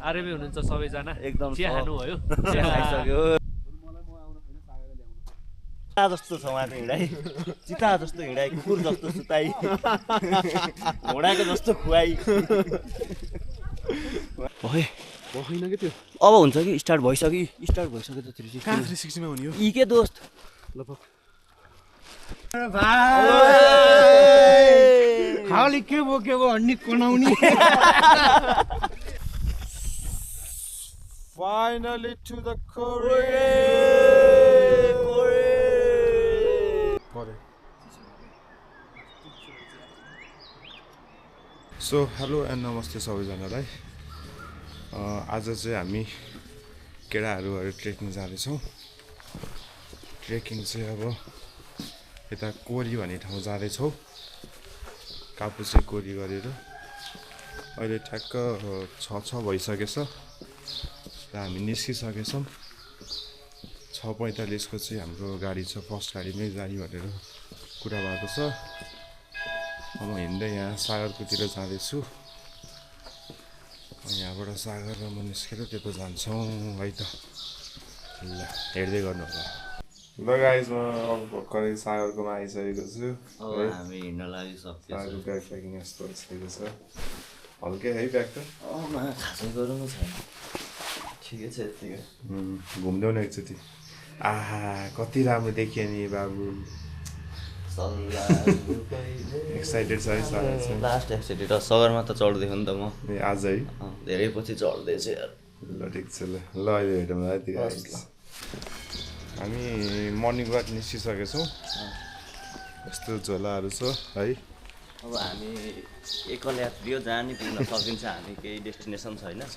RMA हुनुहुन्छ सबैजना एकदम चिया खानु भयो खाइसक्यो चिता जस्तो छ उहाँको हिँडाइ चिता जस्तो हिँडाइ कुकुर जस्तो सुताइ घोडाको जस्तो खुवाइ होइन के त्यो अब हुन्छ कि स्टार्ट भइसक्यो त 360 कहाँ 360 मा हुने हो यी के दोस्त ल पक खाली के बोकेको हड्डी कनाउने Finally to the so hello and नमस्ते सबैजनालाई आज चाहिँ हामी केटाहरू ट्रेकिङ जाँदैछौँ ट्रेकिङ चाहिँ अब यता कोरी भन्ने ठाउँ जाँदैछौँ कापुचे कोरी गरेर अहिले ठ्याक्क 6 भइसकेछ र हामी निस्किसकेछौँ 6:45 को चाहिँ हाम्रो गाडी छ फर्स्ट गाडीमै जाने भनेर कुरा भएको छ अब हिँड्दै यहाँ सागरकोतिर जाँदैछु यहाँबाट सागर र म निस्केर त्यता जान्छौँ है त ल हेर्दै गर्नु होला ल गाइस म भर्खरै सागरकोमा आइसकेको छु हामी हिँड्न लागिसक्यो सागरको ब्याग प्याकिङ यस्तो भइसकेको छ हल्कै है ब्याग त खासै गरौँ छैन ठिकै छ यतिकै घुम्दै न एकचोटि आहा कति राम्रो देखियो नि बाबु एक्साइटेड छ है सागर लास्ट एक्साइटेड सगरमा त चढ्दै हो नि त म आज है धेरै पछि चढ्दैछु यार ल ठिक छ ल अहिले हेरौँ है त्यो हामी मर्निङ वाक निस्किसकेछौँ यस्तो झोलाहरू छ है अब हामी एकल यात्री हो जहाँ नि पुग्न सकिन्छ हामी केही डेस्टिनेसन छैन है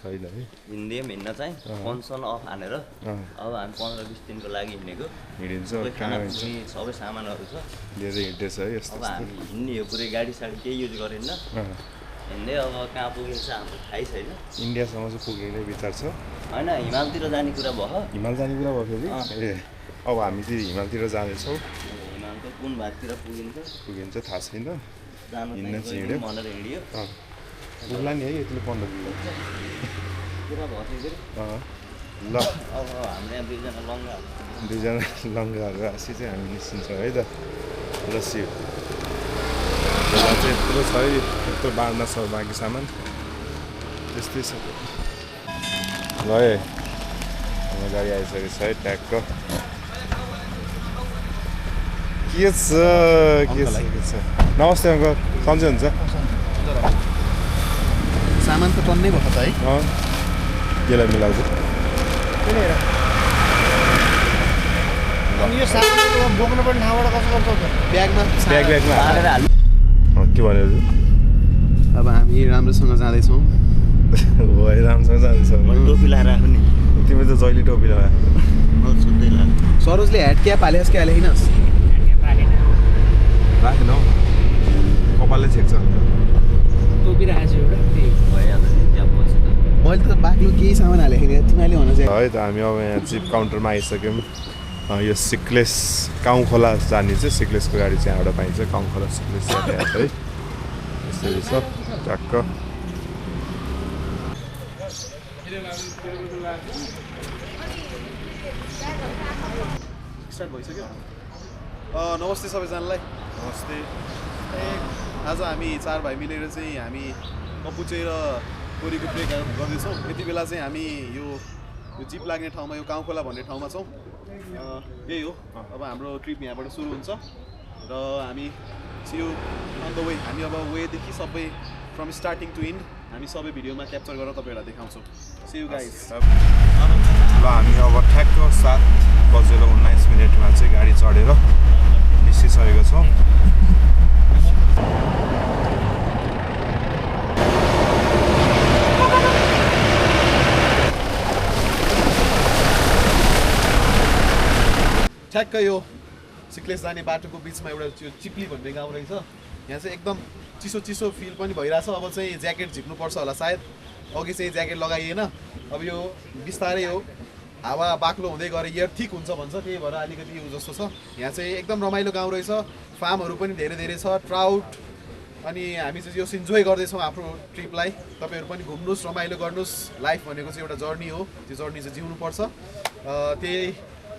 हिँड्दै हिँड्न चाहिँ फोन अफ हानेर अब हामी 15-20 दिनको लागि हिँडेको हिँडिन्छ खानापिनी सबै सामानहरू छ लिएर हिँड्दैछ है यस्तो अब हामी हिँड्ने हो पुरै गाडी साडी केही युज गरेन हिँड्दै अब कहाँ पुगिन्छ हाम्रो थाहै छैन इन्डियासम्म चाहिँ पुग्ने विचार छ होइन हिमालतिर जाने कुरा भयो हिमाल जाने कुरा भयो फेरि ए अब हामी चाहिँ हिमालतिर जाँदैछौँ हिमालको कुन भागतिर पुगिन्छ थाहा छैन जानु हिँड्न चाहिँ हिँड्यो भनेर हिँड्यो पुग्ला नि है यतिले 15 किलो पुरा भयो फेरि ल अब हाम्रो यहाँ दुईजना लङ्गाहरू आसी चाहिँ हामी निस्किन्छौँ है त ल सिउ झोला चाहिँ यत्रो छ है यत्रो बाँड्न छ बाँकी सामान त्यस्तै छ ल है हाम्रो गाडी आइसकेको छ है ट्यागको के छ नमस्ते अङ्कल सन्चै हुन्छ सामान त टन्नै भएको त है केलाई मिलाउँछु अनि यो सामान बोक्नु पर्ने ठाउँबाट कसो गर्छ ब्यागमा ब्यागमा हालेर हाल्नु के भन्यो अब हामी राम्रोसँग जाँदैछौँ हो है राम्रोसँग जाँदैछौँ टोपी लगाएर आएको नि तिमी त जहिले टोपी लगा सुत्दै लाग्यो सरोजले ह्याट क्याप हालेस् कि हालेनस् राखेन हौ कपालले छेक्छ टोपी राखेको छु एउटा भइहाल्छ नि त्यहाँ बस्छ मैले त बाक्लो केही सामान हालेको थिएँ तिमीले भन चाहिँ है त हामी अब यहाँ जिप काउन्टरमा आइसक्यौँ यो सिक्लेस काउँ खोला जाने चाहिँ सिक्लेसको गाडी चाहिँ यहाँबाट पाइन्छ काउँ खोला सिक्लेस यातायात है यसरी छ टक्क स्टार्ट भइसक्यो नमस्ते सबैजनालाई नमस्ते आज हामी 4 भाइ मिलेर चाहिँ हामी कपुचे र कोरीको ट्रेक गर्दैछौँ यति बेला चाहिँ हामी यो जिप लाग्ने ठाउँमा यो काउँखोला भन्ने ठाउँमा छौँ यही हो अब हाम्रो ट्रिप यहाँबाट सुरु हुन्छ र हामी सियु अन द वे हामी अब वेदेखि सबै फ्रम स्टार्टिङ टु इन्ड हामी सबै भिडियोमा क्याप्चर गरेर तपाईँहरूलाई देखाउँछौँ सियु गाइस ल हामी अब ठ्याक्क 7:19 चाहिँ गाडी चढेर निस्किसकेको छौँ ठ्याक्क यो सिक्लेस जाने बाटोको बिचमा एउटा त्यो चिप्ली भन्ने गाउँ रहेछ यहाँ चाहिँ एकदम चिसो चिसो फिल पनि भइरहेछ अब चाहिँ ज्याकेट झिक्नुपर्छ होला सायद अघि चाहिँ ज्याकेट लगाइएन अब यो बिस्तारै हो हावा बाक्लो हुँदै गएर एयर ठिक हुन्छ भन्छ त्यही भएर अलिकति यो जस्तो छ यहाँ चाहिँ एकदम रमाइलो गाउँ रहेछ फार्महरू पनि धेरै धेरै छ ट्राउट अनि हामी चाहिँ यो इन्जोय गर्दैछौँ आफ्नो ट्रिपलाई। तपाईँहरू पनि घुम्नुहोस्, रमाइलो गर्नुहोस्। लाइफ भनेको चाहिँ एउटा जर्नी हो, त्यो जर्नी चाहिँ जिउनुपर्छ। त्यही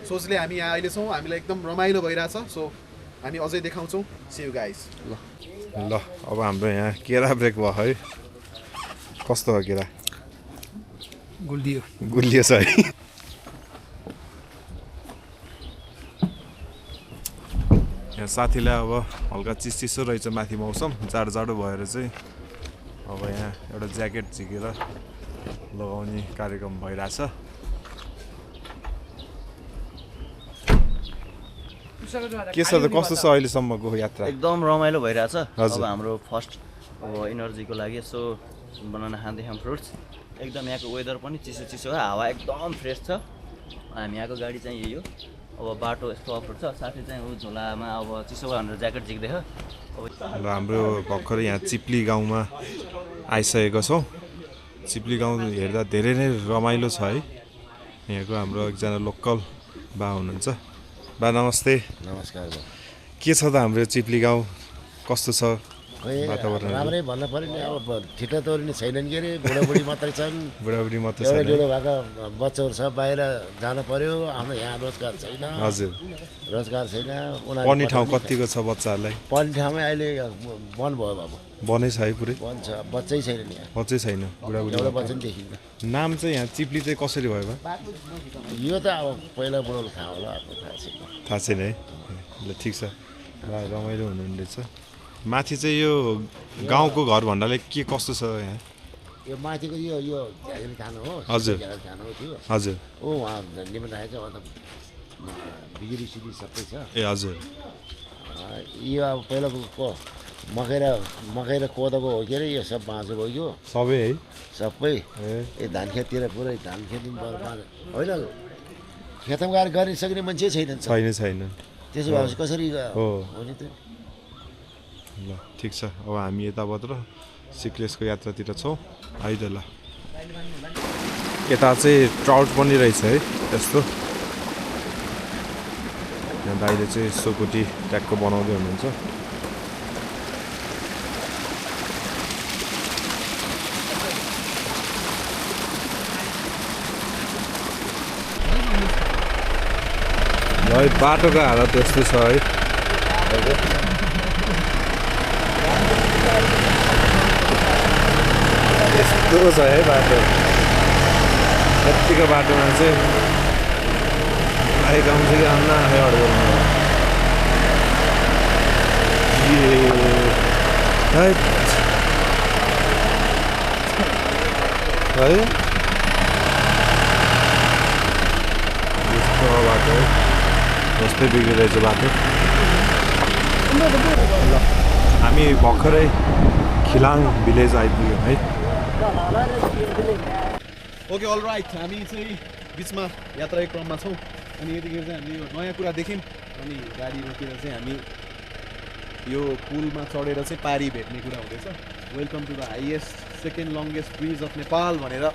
सोचले हामी यहाँ अहिले छौँ, हामीलाई एकदम रमाइलो भइरहेछ। सो हामी अझै देखाउँछौँ। See you guys. ल अब हाम्रो यहाँ केरा ब्रेक भयो है। कस्तो हो केरा? गुलियो छ है। यहाँ साथीलाई अब हल्का चिसो रहेछ माथि मौसम, जाडो भएर चाहिँ अब यहाँ एउटा ज्याकेट झिकेर लगाउने कार्यक्रम भइरहेछ। के छ त, कस्तो छ अहिलेसम्मको यात्रा? एकदम रमाइलो भइरहेछ। हजुर। अब हाम्रो फर्स्ट अब इनर्जीको लागि यसो बनाना खाँदैछौँ फ्रुट्स। एकदम यहाँको वेदर पनि चिसो हो, हावा एकदम फ्रेस छ। हामी यहाँको गाडी चाहिँ यही हो। अब बाटो यस्तो अप्रोड छ, साथी चाहिँ ऊ झोलामा अब चिसो भयो भनेर ज्याकेट झिक्दैछ। र हाम्रो भर्खरै यहाँ चिप्ली गाउँमा आइसकेको छौँ। चिप्ली गाउँ हेर्दा धेरै नै रमाइलो छ है। यहाँको हाम्रो एकजना लोकल बा हुनुहुन्छ। बा नमस्ते। नमस्कार। के छ त हाम्रो चिप्ली गाउँ, कस्तो छ वातावरण? राम्रै भन्नु पऱ्यो नि। अब ठिटा तोरी नि छैनन् के अरे, बुढाबुढी मात्रै छन्। बुढाबुढी मात्रै एउटा छ। डेढो भएको बच्चाहरू छ, बाहिर जानु पर्यो। आफ्नो यहाँ रोजगार छैन। हजुर। रोजगार छैन। पढ्ने ठाउँ कतिको छ बच्चाहरूलाई? पढ्ने ठाउँमै अहिले बन्द भयो बाबु। बनै छ है पुरै? बन्द छ, बच्चै छैन नि यहाँ। बच्चै छैन, बुढाबुढी एउटा मात्रै। बच्चा पनि देखिन्न। नाम चाहिँ यहाँ चिप्ली चाहिँ कसरी भयो बा? यो त अब पहिला बुढोले थाहा होला, आफ्नो थाहा छैन। थाहा छैन है। ल ठिक छ, रमाइलो हुनुहुँदैछ। माथि चाहिँ यो गाउँको घर भन्नाले के कस्तो छ यहाँ? यो माथिको यो झाँक्री खानु हो। हजुर। खानु हो त्यो। हजुर। ओ उहाँ झन्डीमा राखेको छ, अन्त बिजुली सिजुली सबै छ। ए हजुर। यो अब पहिलाको मकै र कोदोको हो के अरे, यो सब बाँझो भयो सबै है? सबै। ए धान खेततिर पुरै धान खेती होइन, खेतमा गएर गर्न सक्ने मान्छे छैन। छैन। त्यसो भएपछि कसरी हो नि त? ल ठिक छ। अब हामी यताबाट सिक्लेसको यात्रातिर छौँ। आइद ल। यता चाहिँ ट्राउट पनि रहेछ है यस्तो। यहाँ दाइले चाहिँ सोकुटी ट्याकको बनाउँदै हुनुहुन्छ। है बाटोको हालत यस्तो छ है। यस्तो छ है बाटो। यतिको बाटोमा चाहिँ आएको आउँछ कि आउन आयो है। यस्तो बाटो है, यस्तै बिग्रिरहेछ बाटो। ल हामी भर्खरै खिलाङ भिलेज आइपुग्यौँ है। ओके अल राइट, हामी चाहिँ बिचमा यात्राको क्रममा छौँ। अनि यतिखेर चाहिँ हामीले यो नयाँ कुरा देख्यौँ। अनि गाडी रोकेर चाहिँ हामी यो पुलमा चढेर चाहिँ पारी भेट्ने कुरा हुँदैछ। Welcome to the highest second longest bridge of Nepal भनेर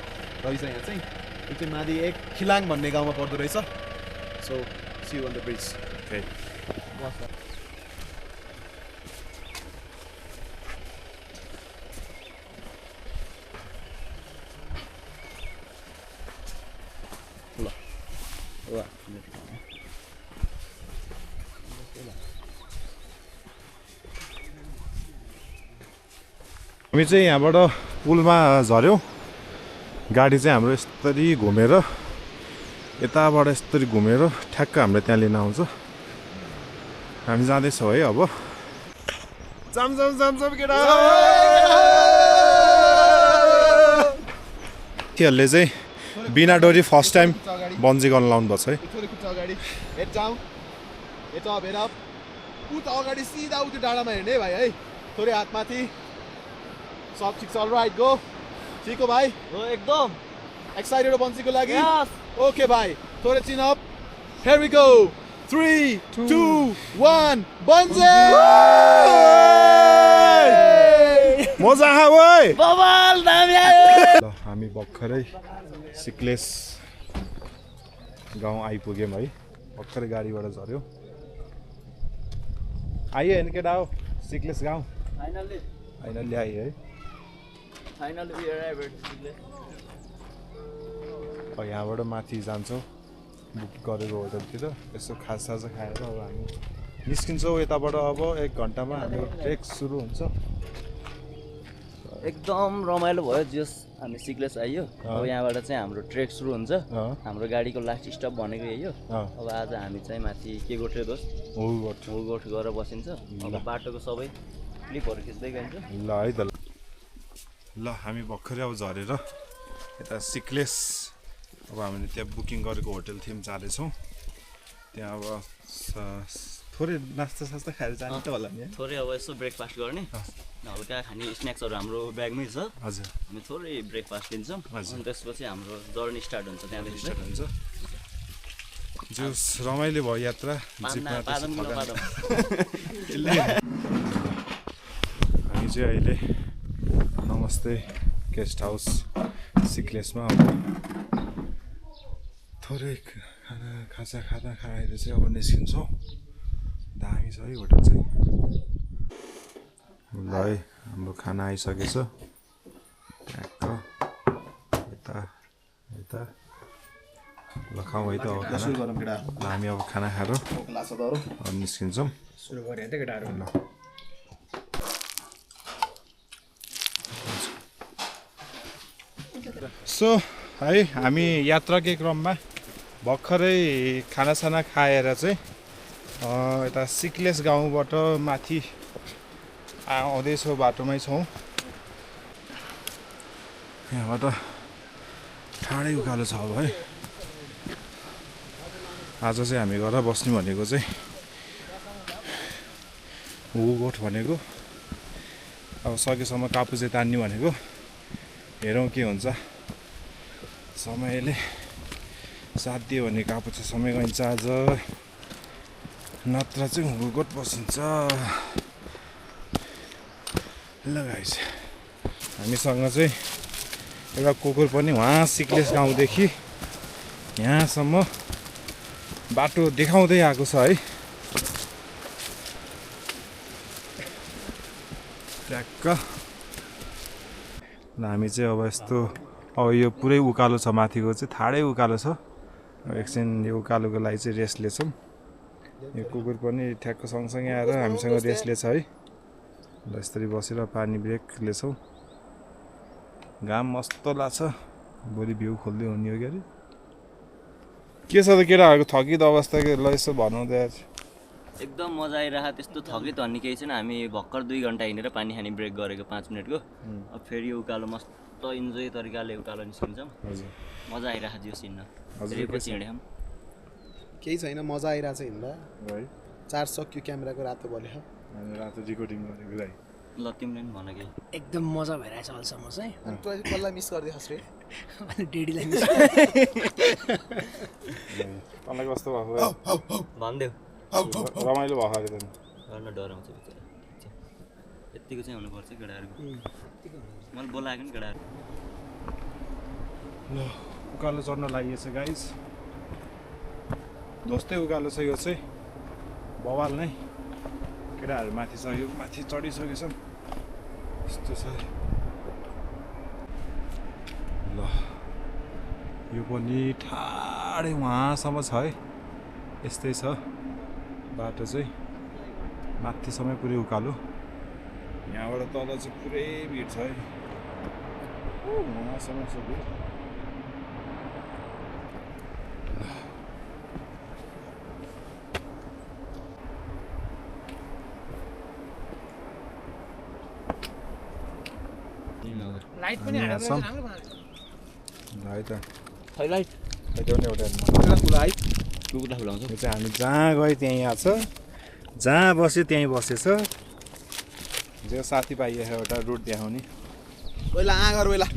रहेछ यहाँ चाहिँ। यो चाहिँ माथि एक खिलाङ भन्ने गाउँमा पर्दो रहेछ। So see you on the bridge. Okay. हामी चाहिँ यहाँबाट पुलमा झऱ्यौँ। गाडी चाहिँ हाम्रो यस्तरी घुमेर यताबाट यस्तरी घुमेर ठ्याक्क हाम्रो त्यहाँ लिन आउँछ। हामी जाँदैछौँ है अब। केटीहरूले चाहिँ बिना डोरी फर्स्ट टाइम बन्जी गर्न लाउनु भएको छ है। थोरै खुट्टा अगाडि, head down, head up, head up. उता अगाडि सिधा उति डाँडामा हेर्ने है भाइ है। थोरै हात माथि, सब ठिक छ। All right go. ठिक हो भाइ? हो एकदम एक्साइटेड हो बन्सीको लागि? Yes. ओके भाइ, थोरै chin up. Here we go. 3 2 1 bungee! मजा आयो। बवाल दामी आयो। ल हामी भर्खरै सिक्लेस गाउँ आइपुग्यौँ है। भर्खरै गाडीबाट झऱ्यौँ। आइयो हेर्नु केटा हो सिक्लेस गाउँ। फाइनली फाइनल ल्याए है फाइनल वी अराइभड यहाँबाट माथि जान्छौँ बुक गरेको होटलतिर यसो खाजा खाएर अब हामी निस्किन्छौँ यताबाट अब 1 घन्टामा हाम्रो ट्रेक सुरु हुन्छ एकदम रमाइलो भयो जस हामी सिक्लेस आइयो अब यहाँबाट चाहिँ हाम्रो ट्रेक सुरु हुन्छ हाम्रो गाडीको लास्ट स्टप भनेको यही हो अब आज हामी चाहिँ माथि के गोठ रे दोस्त हुलगोठ गएर बसिन्छ अब बाटोको सबै क्लिपहरू खिच्दै गइन्छ ल है त ल हामी भर्खरै अब झरेर यता सिक्लेस अब हामीले त्यहाँ बुकिङ गरेको होटल थियौँ जाँदैछौँ त्यहाँ अब थोरै नास्ता सास्ता खाएर जाने त होला नि थोरै अब यसो ब्रेकफास्ट गर्ने हल्का खाने स्न्याक्सहरू हाम्रो ब्यागमै छ हजुर हामी थोरै ब्रेकफास्ट लिन्छौँ अनि त्यसपछि हाम्रो जर्नी स्टार्ट हुन्छ त्यहाँदेखि स्टार्ट हुन्छ जस रमाइलो भयो यात्रा हामी चाहिँ अहिले नमस्ते गेस्ट हाउस सिक्लेसमा अब थोरै खाजा खाएर चाहिँ अब निस्किन्छौँ दामी छ है होटल चाहिँ ल है हाम्रो खाना आइसकेछ यता यता ल खाउँ है त अब खाना ल हामी अब खाना खाएर अब निस्किन्छौँ सुरु गरे त केटाहरु ल सो है हामी यात्राकै क्रममा भर्खरै खानासाना खाएर चाहिँ यता सिक्लेस गाउँबाट माथि आउँदैछौँ बाटोमै छौँ यहाँबाट ठाडै उकालो छ अब है आज चाहिँ हामी गएर बस्ने भनेको चाहिँ हुलगोठ भनेको अब सकेसम्म कापु चाहिँ तान्ने भनेको हेरौँ के हुन्छ समयले साथ दियो भने कापु चाहिँ समय गइन्छ आज नत्र चाहिँ हुलगोठ बसिन्छ ल गाइस हामीसँग चाहिँ एउटा कुकुर पनि वहाँ सिक्लेस गाउँदेखि यहाँसम्म बाटो देखाउँदै आएको छ है ट्याक्क ल हामी चाहिँ अब यस्तो अब यो पुरै उकालो छ माथिको चाहिँ ठाडै उकालो छ एकछिन यो उकालोको लागि चाहिँ रेस्ट लिन्छौँ यो कुकुर पनि ठ्याक्क सँगसँगै आएर हामीसँग रेस्ट लिन्छ है ल यसरी बसेर पानी ब्रेक लिन्छौँ घाम मस्त लाग्छ भोलि भ्यू खोल्दै हुने हो क्यारे के छ त केटाहरूको थकित अवस्था के ल यसो भनाउँदै एकदम मजा आइरह त्यस्तो थकित भन्ने केही छैन हामी भर्खर 2 घन्टा हिँडेर पानी खाने ब्रेक गरेको 5 मिनटको अब फेरि उकालो मस्त इन्जोय तरिकाले उकालो निस्किन्छौँ मजा आइरह जियो सिन्न फेरि पछि हिँड्यौँ केही छैन मजा आइरहेछ हिँड्दा है 4 सक्यो क्यामेराको रातो बल्यो रातो रिकर्डिङ गरेको दाइ ल तिमीले पनि भन के एकदम मजा भइरहेछ अहिलेसम्म चाहिँ अनि तँ कसलाई मिस गर्दैछस् रे अनि डेडीलाई मिस तँलाई कस्तो भएको भनिदेऊ रमाइलो भएको अरे गर्न डराउँछ बिचरा यतिको चाहिँ हुनुपर्छ केटाहरूको मैले बोलाएको नि केटाहरू ल उकालो चढ्न लागि छ गाइस दोस्तै उकालो छ यो चाहिँ बवाल नै केटाहरू माथि छ यो माथि चढिसकेछन् यस्तो छ ल यो पनि ठाडै वहाँसम्म छ है यस्तै छ बाटो चाहिँ माथिसम्म पुरै उकालो यहाँबाट तल चाहिँ पुरै भिड छ है वहाँसम्म छ भिड लाइट पनि यहाँ हालेर छौँ। राम्रो बनाएको है त खै लाइट एउटा खुला है कुकुरलाई खुलाउँछ यो चाहिँ हामी जहाँ गयो त्यहीँ यहाँ छ जहाँ बस्यो त्यहीँ बसेछ जो साथीभाइ एउटा रुट देखाउने पहिला आगर पहिला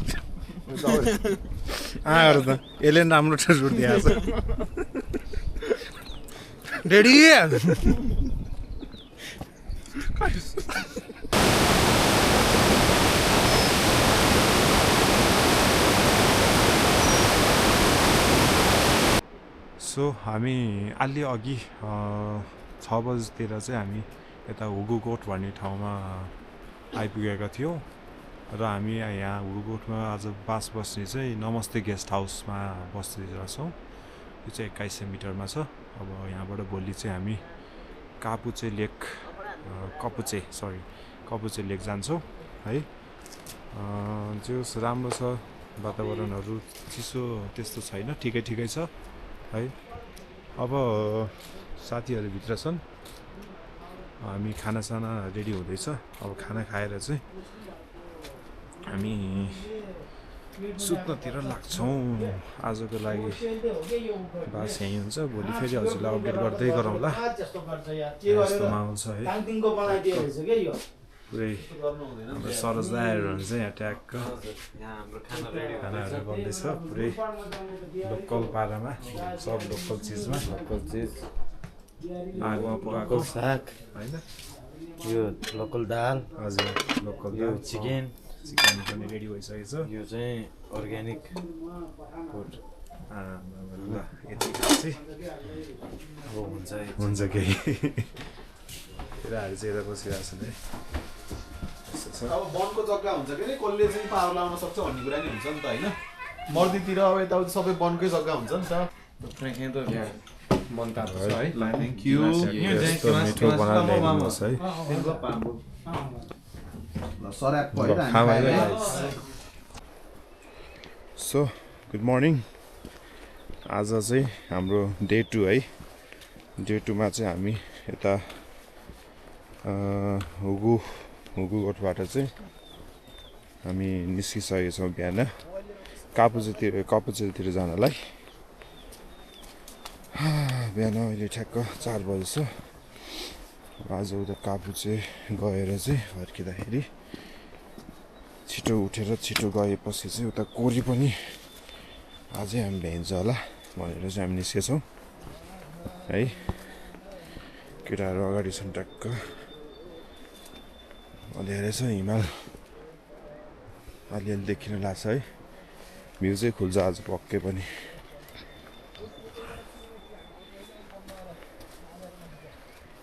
आएर त यसले पनि राम्रो रुट देखाएको छ रेडी सो हामी अलि अघि 6 बजीतिर चाहिँ हामी यता हुगुगोठ भन्ने ठाउँमा आइपुगेका थियौँ र हामी यहाँ हुडुकोटमा आज बास बस्ने चाहिँ नमस्ते गेस्ट हाउसमा बसिरहेछौँ। यो चाहिँ 2100 मिटरमा छ। अब यहाँबाट भोलि चाहिँ हामी कपुचे लेक जान्छौँ है। जो राम्रो छ, वातावरणहरू चिसो त्यस्तो छैन, ठिकै छ है। अब साथीहरू भित्र छन्, हामी खानासाना रेडी हुँदैछ। अब खाना खाएर चाहिँ हामी सुत्नतिर लाग्छौँ। आजको लागि बास यहीँ हुन्छ, भोलि फेरि हजुरलाई अपडेट गर्दै गरौँला। यस्तो माहौल छ है, पुरै हाम्रो सरोज दाइहरू चाहिँ यहाँ ट्याक्क खानाहरू गर्दैछ। पुरै लोकल पारामा, सब लोकल चिजमा, आगोमा पकाएको साग होइन, यो लोकल दाल, हजुर लोकल यो चिकन पनि रेडी भइसकेको छ। यो चाहिँ अर्ग्यानिक फुड। ल यति खाँची अब हुन्छ केही केटाहरू चाहिँ यता बसिरहेको छन् है। अब वनको जग्गा हुन्छ के अरे, कसले चाहिँ पावर लाउन सक्छ भन्ने कुरा नि हुन्छ नि त होइन। मर्दीतिर अब यताउति सबै वनकै जग्गा हुन्छ नि त। Thank you. यस्तो मिठो बनाएर ल्याइदिनुहोस् है। So good morning. आज चाहिँ हाम्रो डे 2 है। डे 2 मा चाहिँ हामी यता हुगुकोटबाट चाहिँ हामी निस्किसकेका छौँ बिहान कपुचेतिर जानलाई। बिहान अहिले ठ्याक्क 4 बजी छ। आज उता कपुचे गएर चाहिँ फर्किँदाखेरि छिटो उठेर छिटो गएपछि चाहिँ उता कोरी पनि अझै हामीले हिँड्छ होला भनेर चाहिँ हामी निस्केछौँ है। केटाहरू अगाडि छन् टक्क, अँध्यारै छ, हिमाल अलिअलि देखिन लाग्छ है। भ्यू चाहिँ खुल्छ आज पक्कै पनि।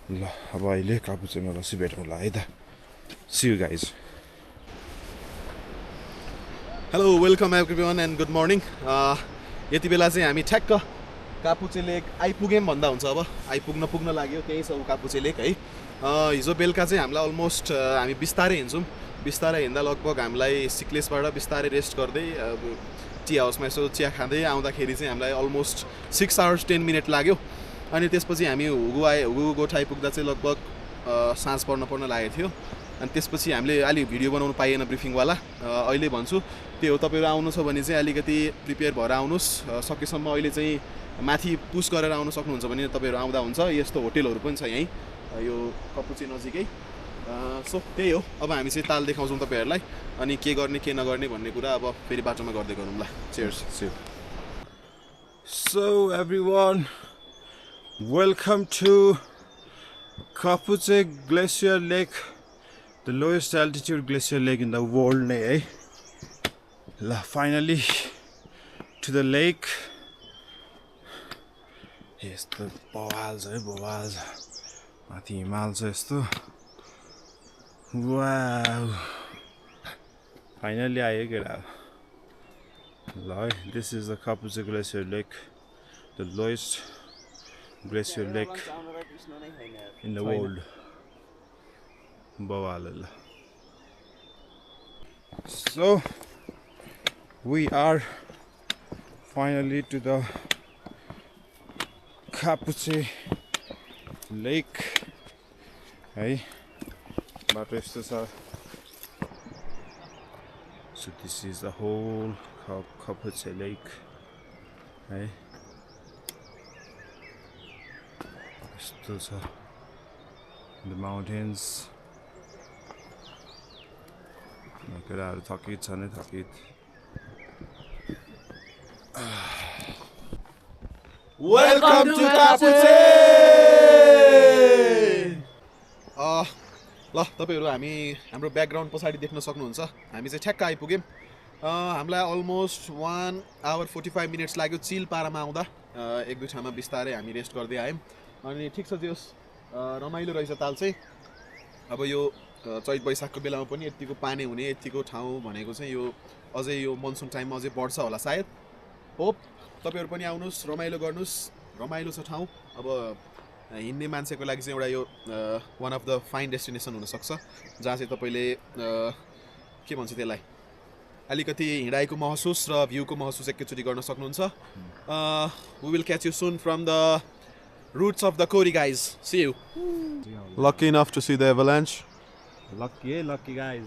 ल अब अहिले कपुचेमा बसी भेटौँला है त। See you guys. Hello, welcome everyone and good morning. यति बेला चाहिँ हामी ठ्याक्क कपुचे लेक आइपुग्यौँ भन्दा हुन्छ। अब पुग्न लाग्यो, त्यही छ कपुचे लेक है। हिजो बेलुका चाहिँ हामीलाई अलमोस्ट हामी बिस्तारै हिँड्छौँ। बिस्तारै हिँड्दा लगभग हामीलाई सिक्लेसबाट बिस्तारै रेस्ट गर्दै टी हाउसमा यसो चिया खाँदै आउँदाखेरि चाहिँ हामीलाई अलमोस्ट 6 hours 10 minutes लाग्यो। अनि त्यसपछि हामी हुगुकोट आइपुग्दा चाहिँ लगभग साँझ पर्न लागेको थियो। अनि त्यसपछि हामीले अलि भिडियो बनाउनु पाइएन ब्रिफिङवाला। अहिले भन्छु त्यही हो, तपाईँहरू आउनु छ भने चाहिँ अलिकति प्रिपेयर भएर आउनुहोस्। सकेसम्म अहिले चाहिँ माथि पुस गरेर आउनु सक्नुहुन्छ भने तपाईँहरू आउँदा हुन्छ। यस्तो होटेलहरू पनि छ यहीँ यो कपुचे नजिकै। सो त्यही हो, अब हामी चाहिँ ताल देखाउँछौँ तपाईँहरूलाई। अनि के गर्ने के नगर्ने भन्ने कुरा अब फेरि बाटोमा गर्दै गरौँला। Cheers. So everyone, welcome to Kaputse Glacier Lake, the lowest altitude glacier lake in the world नै है। ल finally to the lake। यस्तो बवाल छ है, बवाल छ, माथि हिमाल छ यस्तो। वाउ, फाइनली आयो केटा। ल है, this is the Kaputse Glacier Lake, the lowest glacier lake in the world। बवाल ल। So we are finally to the Kaputse Lake है। बाटो यस्तो छ। So this is the whole Kaputse Lake है। यस्तो छ, the mountains। केटाहरू थकित छ नै थकित। Welcome to Kapuche. ल तपाईँहरू हाम्रो ब्याकग्राउन्ड पछाडि देख्न सक्नुहुन्छ। हामी चाहिँ ठ्याक्क आइपुग्यौँ। हामीलाई अलमोस्ट 1 hour 45 minutes लाग्यो चिल पारामा आउँदा। एक दुई ठाउँमा बिस्तारै हामी रेस्ट गर्दै आयौँ। अनि ठिक छ, त्यो रमाइलो रहेछ ताल चाहिँ। अब यो चैत वैशाखको बेलामा पनि यतिको पानी हुने यतिको ठाउँ भनेको चाहिँ यो अझै यो मनसुन टाइममा अझै बढ्छ होला सायद। होप तपाईँहरू पनि आउनुहोस्, रमाइलो गर्नुहोस्, रमाइलो छ ठाउँ। अब हिँड्ने मान्छेको लागि चाहिँ एउटा यो one of the fine destination हुनसक्छ जहाँ चाहिँ तपाईँले के भन्छ त्यसलाई अलिकति हिँडाइको महसुस र भ्यूको महसुस एकैचोटि गर्न सक्नुहुन्छ। We will catch you soon from the roots of the Kori guys. See you. Lucky enough to see the avalanche. Lucky guys.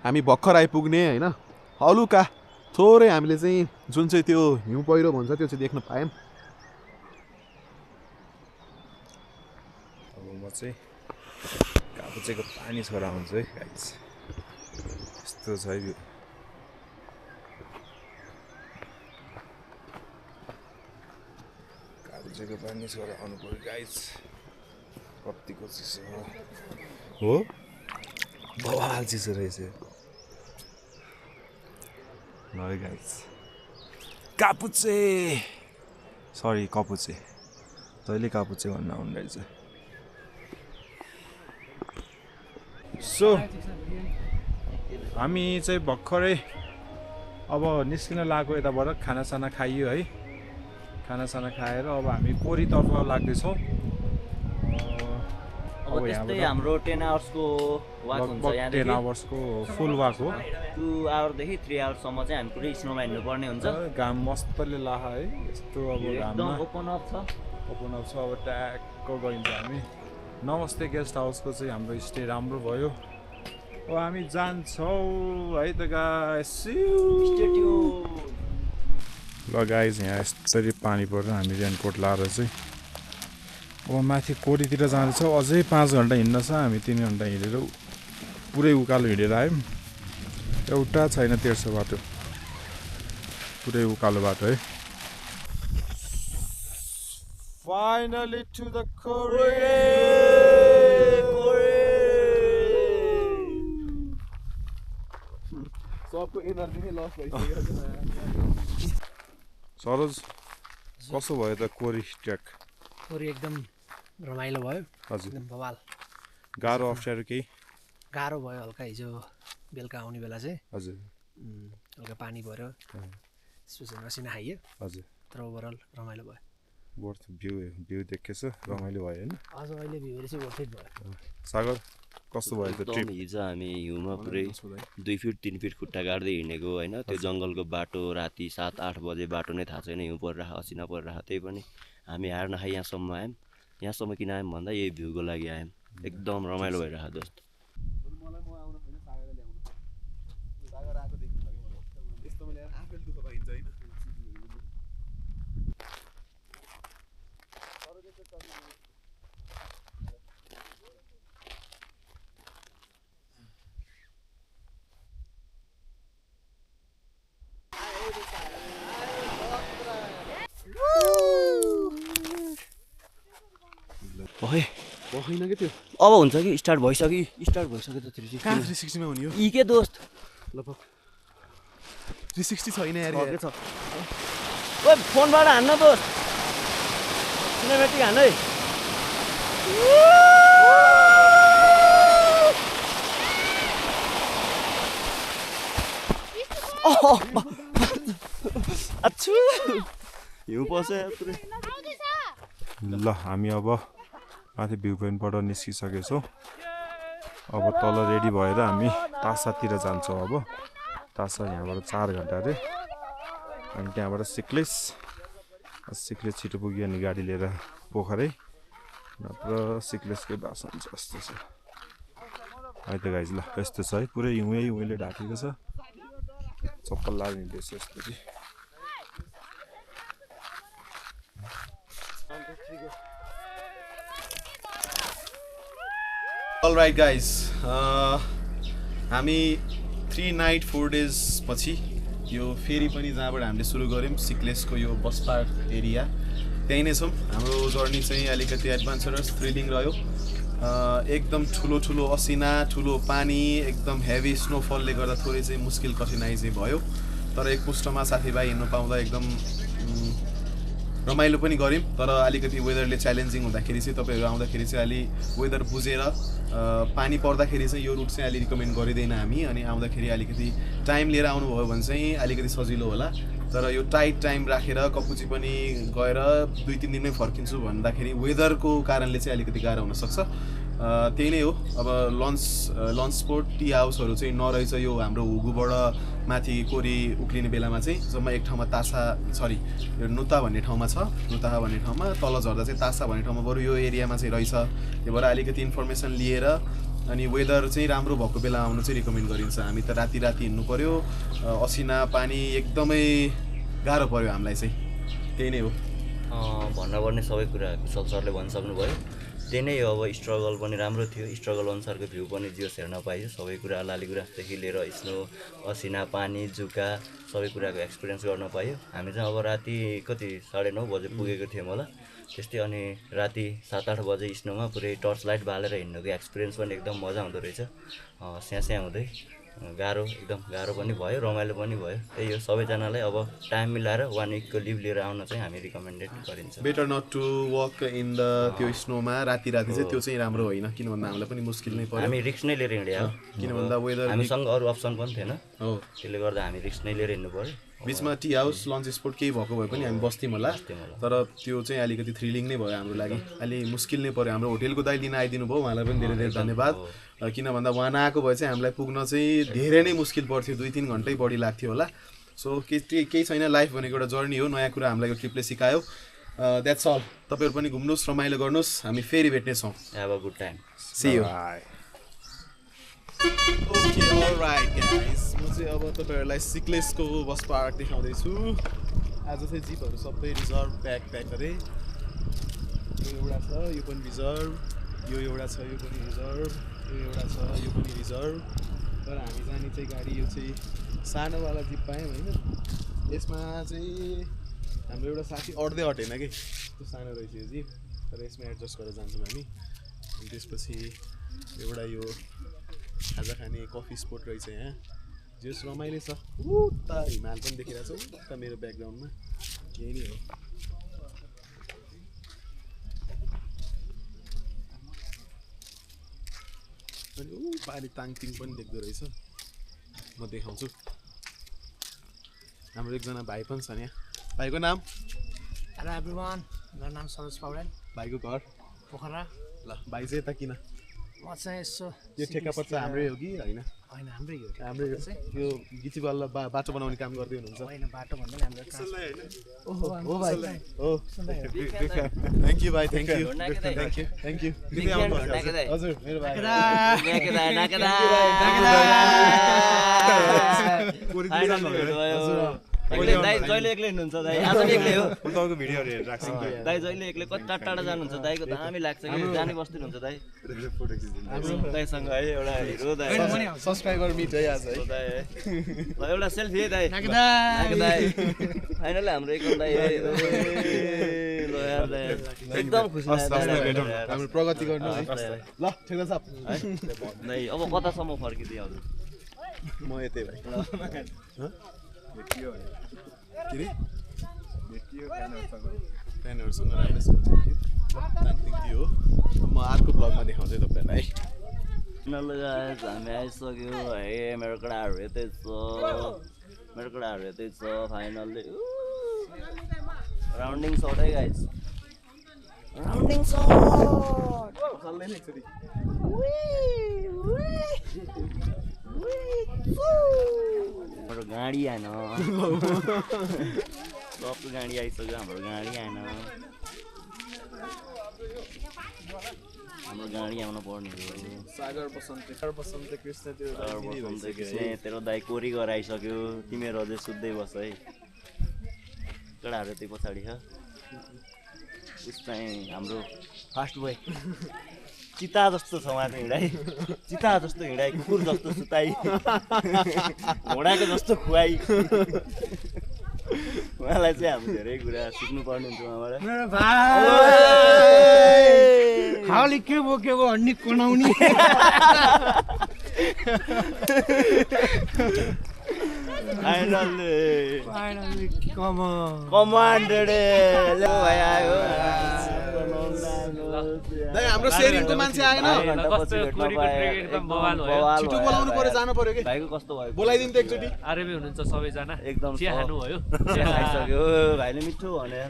हामी भर्खर आइपुग्ने होइन, हलुका थोरै हामीले चाहिँ जुन चाहिँ त्यो हिउँ पहिरो भन्छ त्यो चाहिँ देख्न पायौँ। अब म चाहिँ कापुचेको पानी छोरा हुन्छ है गाइज। यस्तो छ है यो। कापुचेको पानी छोरा आउनु पर्यो गाइज। कतिको चिसो हो, बवाल चिसो रहेछ। ल गाइज कापुचे, सरी कपुचे, तैँले कापुचे भन्न आउनु रहेछ। सो हामी चाहिँ भर्खरै अब निस्किन लागेको यताबाट खानासाना खाइयो है। खानासाना खाएर अब हामी कोरीतर्फ लाग्दैछौँ। अब त्यस्तै हाम्रो 10 आवर्सको वाक हुन्छ यहाँ। 10 आवर्सको फुल वाक हो। 2 आवरदेखि 3 आवरसम्म चाहिँ हामी पुरै स्नोमा हिँड्नुपर्ने हुन्छ। घाम मस्तले लाहा है यस्तो। अब एकदम घाममा ओपन अप छ। अब ट्याक्क गइन्छ हामी। नमस्ते गेस्ट हाउसको चाहिँ हाम्रो स्टे राम्रो भयो। अब हामी जान्छौँ है त गाइस। ल गाइस यहाँ यसरी पानी परेर हामी रेनकोट लाएर चाहिँ अब माथि कोरीतिर जाँदैछौँ। अझै 5 घन्टा हिँड्न छ। हामी 3 घन्टा हिँडेर पुरै उकालो हिँडेर आयौँ। एउटा छैन तेर्सो बाटो, पुरै उकालो बाटो है। Finally to the सबको एनर्जी नै लस भइसक्यो। सरोज कसो भयो त कोरी ट्र्याक? कोरी एकदम रमाइलो भयो। हजुर। एकदम बवाल। गाह्रो अप्ठ्यारो केही? गाह्रो भयो हल्का, हिजो बेलुका आउने बेला चाहिँ हजुर। हल्का पानी पऱ्यो, त्यसपछि मसिना खाइयो। हजुर। तर ओभरअल रमाइलो भयो। वर्थ भ्यू देखेछ, रमाइलो भयो होइन? अझ अहिले भ्यूहरू चाहिँ वर्थ इट भयो। सागर कस्तो भयो त ट्रिप? हिजो हामी हिउँमा पुरै 2 फिट 3 फिट खुट्टा गाड्दै हिँडेको होइन। त्यो जङ्गलको बाटो राति 7-8 बजे बाटो नै थाहा छैन, हिउँ परिरहेको असिना परिरहेको। त्यही पनि हामी हार नखाइ यहाँसम्म आयौँ। यहाँसम्म किन आयौँ भन्दा यही भ्यूको लागि आयौँ। एकदम रमाइलो भइरहेको दोस्त। मलाई म आउनु छैन, सागरले ल्याउनु। सागर आएको देख्नु भयो मलाई। यस्तोमा ल्याएर आफैले दुःख पाइन्छ होइन। होइन कि त्यो अब हुन्छ कि स्टार्ट भइसक्यो त 360। कहाँ 360 मा हुने हो? यी के दोस्त ल 360 छैन यार। के छ? ओए फोनबाट हान्न दोस्त, सिनेमेटिक हान्न है। अच्छु हिउँ पस्यो पुरै। ल हामी अब माथि भ्यू पोइन्टबाट निस्किसकेछौँ। अब तल रेडी भएर हामी तासातिर जान्छौँ। अब तासा यहाँबाट 4 घन्टा अरे। अनि त्यहाँबाट सिक्लेस छिटो पुग्यो अनि गाडी लिएर पोखरै, नत्र सिक्लेसकै बास हुन्छ जस्तो छ है त गाइज। ल यस्तो छ है, पुरै हिउँले ढाकेको छ। चप्पल लाएर हिँड्दैछ यसरी। अलराइट गाइज, हामी 3 नाइट 4 डेज पछि यो फेरि पनि जहाँबाट हामीले सुरु गऱ्यौँ सिक्लेसको यो बस पार्क एरिया, त्यही नै छौँ। हाम्रो जर्नी चाहिँ अलिकति एडभेन्चरस थ्रिलिङ रह्यो। एकदम ठुलो असिना, ठुलो पानी, एकदम हेभी स्नोफलले गर्दा थोरै चाहिँ मुस्किल कठिनाइ चाहिँ भयो। तर एकमुष्टमा साथीभाइ हिँड्नु पाउँदा एकदम रमाइलो पनि गऱ्यौँ तर अलिकति वेदरले च्यालेन्जिङ हुँदाखेरि चाहिँ तपाईँहरू आउँदाखेरि चाहिँ अलि वेदर बुझेर पानी पर्दाखेरि चाहिँ यो रुट चाहिँ अलि रिकमेन्ड गरिँदैन हामी अनि आउँदाखेरि अलिकति टाइम लिएर आउनुभयो भने चाहिँ अलिकति सजिलो होला तर यो टाइट टाइम राखेर कपुची पनि गएर 2-3 दिनमै फर्किन्छु भन्दाखेरि वेदरको कारणले चाहिँ अलिकति गाह्रो हुनसक्छ त्यही नै हो अब लन्च स्पोट टी हाउसहरू चाहिँ नरहेछ यो हाम्रो हुगुबाट माथि कोरी उक्लिने बेलामा चाहिँ जम्मा एक ठाउँमा यो नुता भन्ने ठाउँमा छ नुताहा भन्ने ठाउँमा तल झर्दा चाहिँ तासा भन्ने ठाउँमा बरु यो एरियामा चाहिँ रहेछ त्यही भएर अलिकति इन्फर्मेसन लिएर अनि वेदर चाहिँ राम्रो भएको बेला आउनु चाहिँ रिकमेन्ड गरिन्छ हामी त राति हिँड्नु पऱ्यो असिना पानी एकदमै गाह्रो पऱ्यो हामीलाई चाहिँ त्यही नै हो भन्नुपर्ने सबै कुरा कुशल सरले भनिसक्नुभयो त्यही नै हो अब स्ट्रगल पनि राम्रो थियो स्ट्रगल अनुसारको भ्यू पनि जियोस हेर्न पाइयो सबै कुरा लालीगुराँसदेखि लिएर स्नो असिना पानी जुका सबै कुराको एक्सपिरियन्स गर्न पाइयो हामी चाहिँ अब राति कति 9:30 बजे पुगेको थियौँ होला त्यस्तै अनि राति 7-8 बजे स्नोमा पुरै टर्च लाइट बालेर हिँड्नुको एक्सपिरियन्स पनि एकदम मजा आउँदो रहेछ स्यास्या हुँदै एकदम गाह्रो पनि भयो रमाइलो पनि भयो त्यही हो सबैजनालाई अब टाइम मिलाएर 1 विकको लिभ लिएर आउन चाहिँ हामी रिकमेन्डेड गरिन्छ better not to walk in the त्यो स्नोमा राति चाहिँ त्यो चाहिँ राम्रो होइन किन भन्दा हामीलाई पनि मुस्किल नै पर्यो हामी रिस्क नै लिएर हिँड्यौँ किन भन्दा वेदर हामीसँग अरू अप्सन पनि थिएन हो त्यसले गर्दा हामी रिस्क नै लिएर हिँड्नु पर्यो बिचमा टी हाउस लन्च स्पोट केही भएको भए पनि हामी बस्थ्यौँ होला तर त्यो चाहिँ अलिकति थ्रिलिङ नै भयो हाम्रो लागि अलि मुस्किल नै पर्यो हाम्रो होटेलको दाइ लिन आइदिनु भयो उहाँलाई पनि धेरै धेरै धन्यवाद किन भन्दा उहाँ नआएको भए चाहिँ हामीलाई पुग्न चाहिँ धेरै नै मुस्किल पर्थ्यो 2-3 घन्टै बढी लाग्थ्यो होला सो केही छैन लाइफ भनेको एउटा जर्नी हो नयाँ कुरा हामीलाई यो ट्रिपले सिकायो द्याट्स अल तपाईँहरू पनि घुम्नुहोस् रमाइलो गर्नुहोस् हामी फेरि भेट्नेछौँ have a good time see you okay alright guys म चाहिँ अब तपाईँहरूलाई सिक्लेसको बस पार्क देखाउँदैछु आज चाहिँ जिपहरू सबै रिजर्भ प्याक गरेँ यो एउटा छ यो पनि रिजर्भ यो एउटा छ यो पनि रिजर्भ यो एउटा छ यो पनि रिजर्भ तर हामी जाने चाहिँ गाडी यो चाहिँ सानोवाला जिप पायौँ होइन यसमा चाहिँ हाम्रो एउटा साथी अट्दै अटेन कि त्यो सानो रहेछ यो जिप तर यसमा एडजस्ट गरेर जान्छौँ हामी अनि त्यसपछि एउटा यो खाजा खाने कफी स्पोट रहेछ यहाँ जस रमाइलो छ उता हिमाल पनि देखिरहेको छ उता मेरो ब्याकग्राउन्डमा यही नै हो अनि पारि ताङतिङ पनि देख्दो रहेछ म देखाउँछु हाम्रो एकजना भाइ पनि छ यहाँ भाइको नाम हेलो एभ्रिवान मेरो नाम सरोज पौडेल भाइको घर पोखरा ल भाइ चाहिँ यता किन म चाहिँ यसो यो ठेक्कापट्टा हाम्रै हो कि होइन होइन हाम्रै हो हाम्रै हो यो गिचिबल्ल बाटो बनाउने काम गर्दै हुनुहुन्छ होइन बाटो भन्दा हाम्रो हो भाइ हो थ्याङ्क यू भाइ थ्याङ्क यू हजुर मेरो भाइ दाइ जहिले एक्लै हुनुहुन्छ दाइ आज पनि एक्लै हो तपाईँको भिडियोहरू हेरेर राख्छु दाइ जहिले एक्लै कति टाढा जानुहुन्छ दाइको दामी लाग्छ कि जाने बस्नुहुन्छ दाइ दाइसँग है एउटा हिरो दाइ सब्सक्राइबर मिट है आज है दाइ ल एउटा सेल्फी है दाइ दाइ फाइनली हाम्रो एकदम दाइ है ल यार दाइ एकदम खुसी लाग्यो हाम्रो प्रगति गर्नु है ल ठेक्दा साहब दाइ अब कतासम्म फर्किदिए हजुर म यतै भाइ के अरे फ्यानहरूसँग राम्रो छ थ्याङ्क यू हो म अर्को ब्लगमा देखाउँछु तपाईँहरूलाई हामी आइसक्यो है मेरो कुराहरू यतै छ फाइनल्ली राउन्डिङ सट है गाइस राउन्डिङ सट चल्दैन एकचोटि हाम्रो गाडी आएन सबको गाडी आइसक्यो हाम्रो गाडी आएन हाम्रो गाडी आउनु पर्ने हो सागर बसन्त कृष्ण तेरो दाइ कोरी गरेर आइसक्यो तिमीहरू अझै सुत्दै बस है केटाहरू त्यही पछाडि छ उस चाहिँ हाम्रो फास्ट बोय चिता जस्तो छ उहाँको हिँडाइ चिता जस्तो हिँडाइ कुकुर जस्तो सुताइ घोडाको जस्तो खुवाइ उहाँलाई चाहिँ हामी धेरै कुरा सिक्नुपर्ने हुन्छ उहाँबाट खाली के बोक्यो हड्डी कोनाउने कमान्डेड भाइ आयो दाइ हाम्रो सेयरिङको मान्छे आएन छिटो बोलाउनु पर्यो जानु पर्यो कि भाइको कस्तो भयो बोलाइदिनु त एकचोटि आरबी हुनुहुन्छ सबैजना एकदम चिया खानु भयो खाइसक्यो भाइले मिठो भने